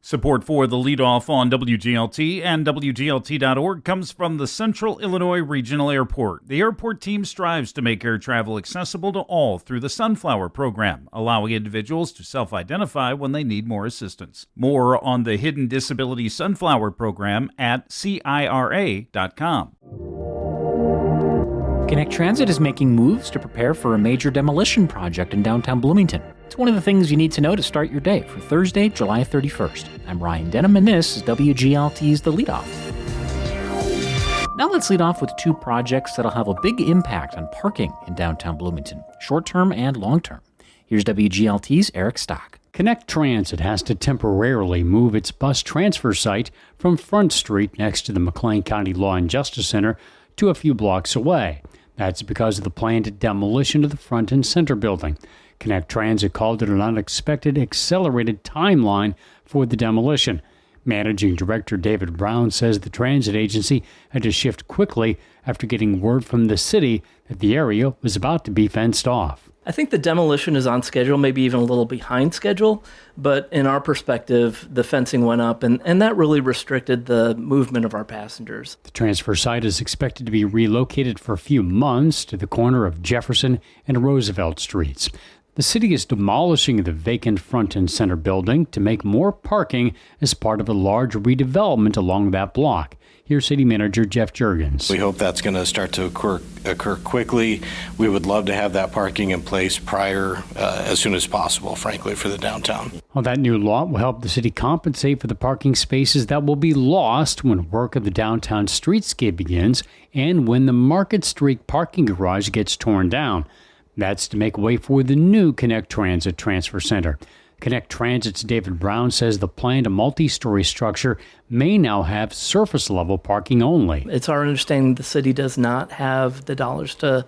Support for the Leadoff on WGLT and WGLT.org comes from the Central Illinois Regional Airport. The airport team strives to make air travel accessible to all through the Sunflower program, allowing individuals to self-identify when they need more assistance. More on the Hidden Disability Sunflower program at CIRA.com. Connect Transit is making moves to prepare for a major demolition project in downtown Bloomington. It's one of the things you need to know to start your day for Thursday, July 31st. I'm Ryan Denham, and this is WGLT's The Leadoff. Now let's lead off with two projects that'll have a big impact on parking in downtown Bloomington, short-term and long-term. Here's WGLT's Eric Stock. Connect Transit has to temporarily move its bus transfer site from Front Street next to the McLean County Law and Justice Center to a few blocks away. That's because of the planned demolition of the Front and Center building. Connect Transit called it an unexpected, accelerated timeline for the demolition. Managing Director David Brown says the transit agency had to shift quickly after getting word from the city that the area was about to be fenced off. I think the demolition is on schedule, maybe even a little behind schedule, but in our perspective, the fencing went up, and that really restricted the movement of our passengers. The transfer site is expected to be relocated for a few months to the corner of Jefferson and Roosevelt Streets. The city is demolishing the vacant Front and Center building to make more parking as part of a large redevelopment along that block. Here's City Manager Jeff Juergens. We hope that's going to start to occur quickly. We would love to have that parking in place as soon as possible, frankly, for the downtown. Well, that new lot will help the city compensate for the parking spaces that will be lost when work of the downtown streetscape begins and when the Market Street parking garage gets torn down. That's to make way for the new Connect Transit Transfer Center. Connect Transit's David Brown says the planned multi-story structure may now have surface-level parking only. It's our understanding the city does not have the dollars to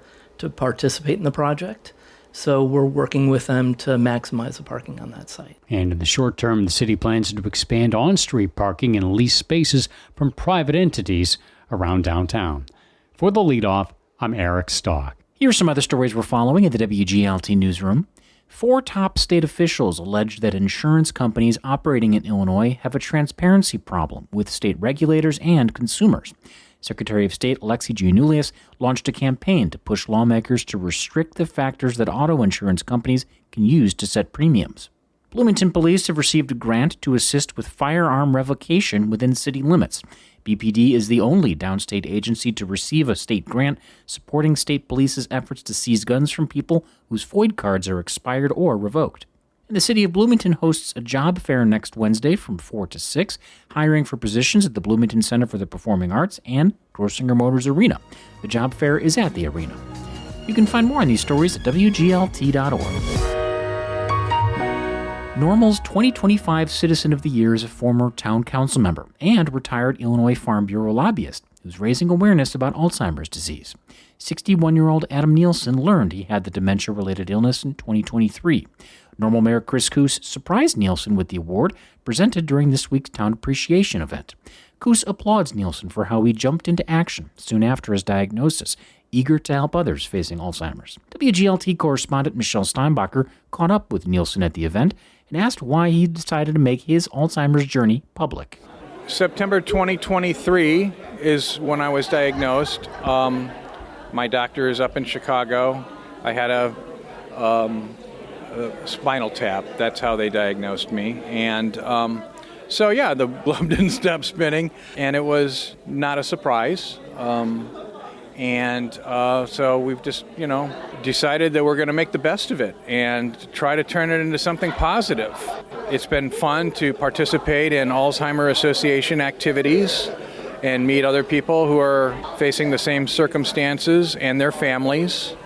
participate in the project, so we're working with them to maximize the parking on that site. And in the short term, the city plans to expand on-street parking and lease spaces from private entities around downtown. For the Leadoff, I'm Eric Stock. Here's some other stories we're following at the WGLT newsroom. 4 top state officials alleged that insurance companies operating in Illinois have a transparency problem with state regulators and consumers. Secretary of State Alexi Giannoulias launched a campaign to push lawmakers to restrict the factors that auto insurance companies can use to set premiums. Bloomington police have received a grant to assist with firearm revocation within city limits. BPD is the only downstate agency to receive a state grant supporting state police's efforts to seize guns from people whose FOID cards are expired or revoked. And the city of Bloomington hosts a job fair next Wednesday from 4 to 6, hiring for positions at the Bloomington Center for the Performing Arts and Grosinger Motors Arena. The job fair is at the arena. You can find more on these stories at WGLT.org. Normal's 2025 Citizen of the Year is a former town council member and retired Illinois Farm Bureau lobbyist who's raising awareness about Alzheimer's disease. 61-year-old Adam Nielsen learned he had the dementia-related illness in 2023. Normal Mayor Chris Coos surprised Nielsen with the award presented during this week's Town Appreciation event. Coos applauds Nielsen for how he jumped into action soon after his diagnosis, eager to help others facing Alzheimer's. WGLT correspondent Michelle Steinbacher caught up with Nielsen at the event and asked why he decided to make his Alzheimer's journey public. September 2023 is when I was diagnosed. My doctor is up in Chicago. I had a spinal tap. That's how they diagnosed me. And the blood didn't stop spinning, and it was not a surprise. So we've just, decided that we're going to make the best of it and try to turn it into something positive. It's been fun to participate in Alzheimer's Association activities and meet other people who are facing the same circumstances and their families.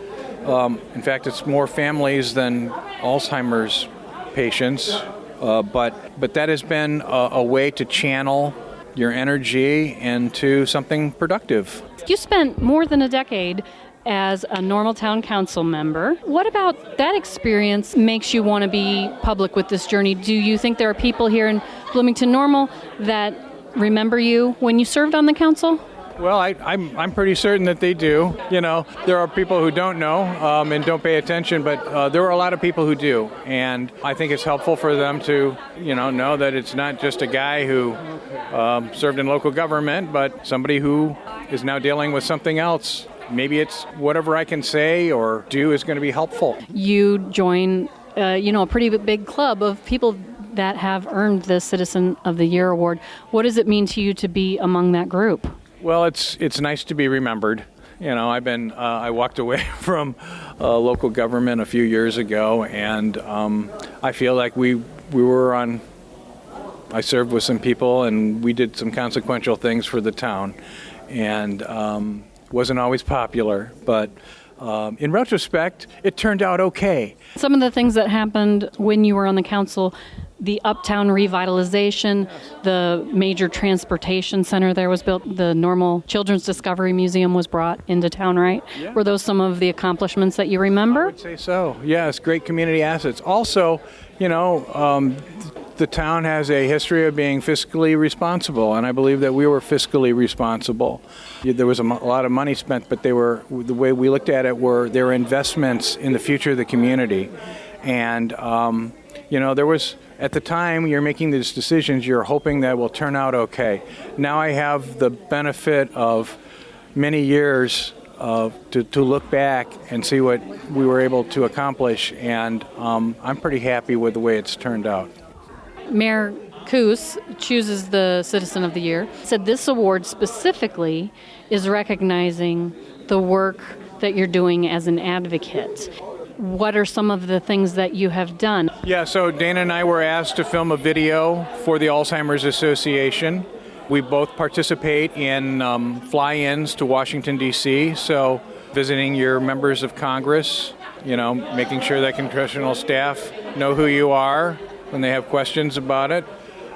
In fact, it's more families than Alzheimer's patients, but that has been a way to channel your energy into something productive. You spent more than a decade as a Normal Town Council member. What about that experience makes you want to be public with this journey? Do you think there are people here in Bloomington Normal that remember you when you served on the council? Well, I'm pretty certain that they do. There are people who don't know and don't pay attention, but there are a lot of people who do. And I think it's helpful for them to, know that it's not just a guy who served in local government, but somebody who is now dealing with something else. Maybe it's whatever I can say or do is going to be helpful. You join, a pretty big club of people that have earned the Citizen of the Year award. What does it mean to you to be among that group? Well, it's nice to be remembered. I walked away from local government a few years ago, and I feel like I served with some people, and we did some consequential things for the town, and wasn't always popular, but in retrospect, it turned out okay. Some of the things that happened when you were on the council, the uptown revitalization, the major transportation center there was built, the Normal Children's Discovery Museum was brought into town, right? Yeah. Were those some of the accomplishments that you remember? I would say so. Yes, great community assets. Also, the town has a history of being fiscally responsible, and I believe that we were fiscally responsible. There was a lot of money spent, but the way we looked at it they were investments in the future of the community. And, there was, at the time you're making these decisions, you're hoping that will turn out okay. Now I have the benefit of many years to look back and see what we were able to accomplish, and I'm pretty happy with the way it's turned out. Mayor Coos chooses the Citizen of the Year, said this award specifically is recognizing the work that you're doing as an advocate. What are some of the things that you have done? Yeah, so Dana and I were asked to film a video for the Alzheimer's Association. We both participate in fly-ins to Washington, D.C., so visiting your members of Congress, making sure that congressional staff know who you are when they have questions about it,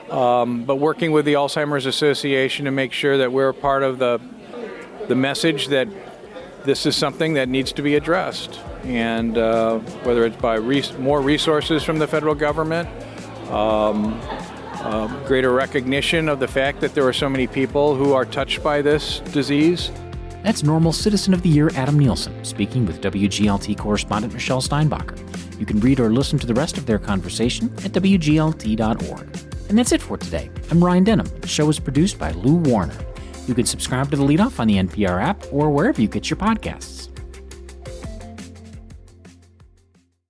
but working with the Alzheimer's Association to make sure that we're part of the message that this is something that needs to be addressed. And whether it's by more resources from the federal government, greater recognition of the fact that there are so many people who are touched by this disease. That's Normal Citizen of the Year Adam Nielsen speaking with WGLT correspondent Michelle Steinbacher. You can read or listen to the rest of their conversation at WGLT.org. And that's it for today. I'm Ryan Denham. The show is produced by Lou Warner. You can subscribe to The Leadoff on the NPR app or wherever you get your podcasts.